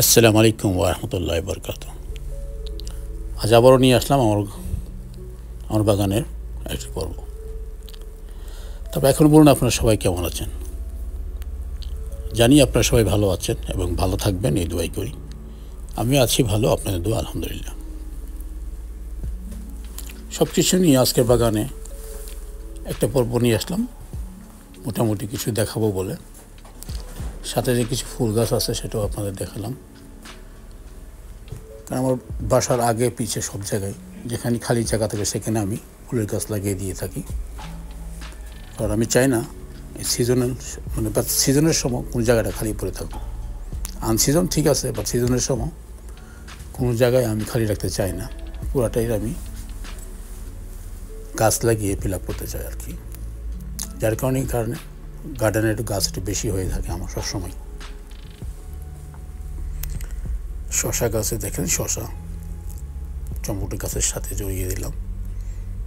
আসসালামু আলাইকুম ওয়া রাহমাতুল্লাহি ওয়া বারাকাতুহু। আজ আবারও নিয়ে আসলাম আমার বাগানের একটি পর্ব। তবে এখন বলুন, আপনারা সবাই কেমন আছেন? জানি আপনারা সবাই ভালো আছেন এবং ভালো থাকবেন, এই দোয়াই করি। আমি আছি ভালো, আপনাদের দোয়া আলহামদুলিল্লাহ। সব কিছু নিয়ে আজকের বাগানে একটা পর্ব নিয়ে আসলাম, মোটামুটি কিছু দেখাবো বলে। সাথে যে কিছু ফুল গাছ আছে সেটাও আপনাদের দেখালাম, কারণ আমার বাসার আগে পিছে সব জায়গায় যেখানে খালি জায়গা থাকে সেখানে আমি ফুলের গাছ লাগিয়ে দিয়ে থাকি। কারণ আমি চাই না সিজনের সময় কোনো জায়গাটা খালি পড়ে থাকুক। আনসিজন ঠিক আছে, বাট সিজনের সময় কোনো জায়গায় আমি খালি রাখতে চাই না, পুরাটাই আমি গাছ লাগিয়ে ফিল আপ করতে চাই আর কি। যার কারণে গার্ডেনের একটু গাছ একটু বেশি হয়ে থাকে আমার সবসময়। শশা গাছে দেখেন, শশা টমেটো গাছের সাথে জড়িয়ে দিলাম,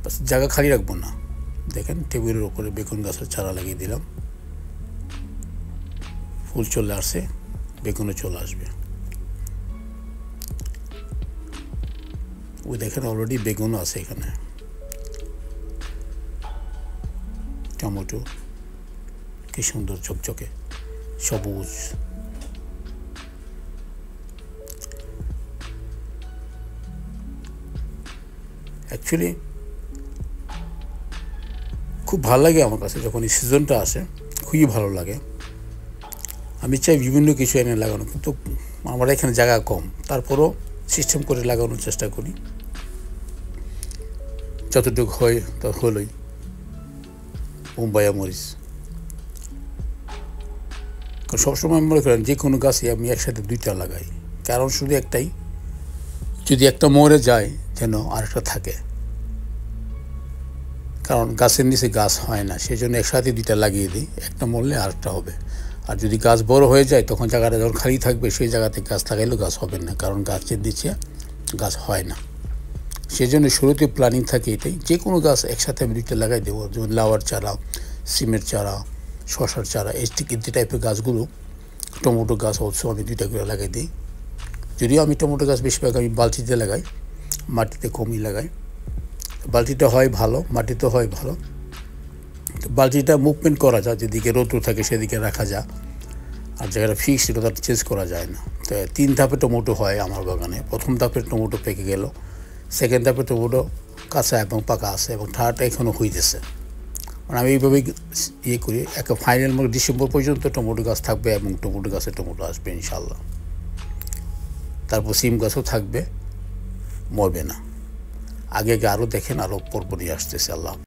বাস জায়গা খালি রাখবো না। দেখেন টেবিলের ওপরে বেগুন গাছের চারা লাগিয়ে দিলাম, ফুল চলে আসছে, বেগুনও চলে আসবে। ওই দেখেন অলরেডি বেগুনও আছে এখানে, টমেটো কি সুন্দর চকচকে সবুজ। অ্যাকচুয়ালি খুব ভালো লাগে আমার কাছে যখন এই সিজনটা আসে, খুবই ভালো লাগে। আমি চাই বিভিন্ন কিছু এনে লাগানো, কিন্তু আমার এখানে জায়গা কম, তারপরও সিস্টেম করে লাগানোর চেষ্টা করি। যতটুকু হয় তা হলোই। মুম্বাইয়া মরিচ, কারণ সবসময় মনে করেন যে কোনো গাছই আমি একসাথে দুইটা লাগাই, কারণ শুধু একটাই, যদি একটা মরে যায় যেন আরেকটা থাকে। কারণ গাছের নিচে গাছ হয় না, সেই জন্য একসাথে দুইটা লাগিয়ে দিই, একটা মরলে আরেকটা হবে। আর যদি গাছ বড় হয়ে যায় তখন জায়গাটা যখন খালি থাকবে সেই জায়গাতে গাছ লাগাইলেও গাছ হবে না, কারণ গাছের নিচে গাছ হয় না। সেই জন্য শুরুতে প্ল্যানিং থাকে এটাই, যে কোনো গাছ একসাথে আমি দুইটা লাগাই দেবো। যেমন লাউয়ার চারা, সিমের চারা, শশার চারা, এই টাইপের গাছগুলো, টমেটো গাছ অবশ্য আমি দুইটা করে লাগাই দিই। যদিও আমি টমেটো গাছ বেশিরভাগ আমি বালতিতে লাগাই, মাটিতে কমই লাগাই। বালতিটা হয় ভালো, মাটিতে হয় ভালো। বালতিটা মুভমেন্ট করা যায়, যেদিকে রৌদ্র থাকে সেদিকে রাখা যায়, আর জায়গাটা ফিক্সড সেটা তার চেঞ্জ করা যায় না। তো 3 ধাপে টমেটো হয় আমার বাগানে। প্রথম ধাপের টমেটো পেকে গেল, সেকেন্ড ধাপে টমেটো কাঁচা এবং পাকা আছে, এবং থার্ডটা এখনও হইতেছে। মানে আমি এইভাবেই করি। একটা ফাইনাল ডিসেম্বর পর্যন্ত টমেটো গাছ থাকবে এবং টমেটো গাছে টমেটো আসবে ইনশাল্লাহ। তারপর সিম গাছও থাকবে, মরবে না। আগে আরও দেখেন, আরও পর্ব নিয়ে আসতেছে। আল্লাহ।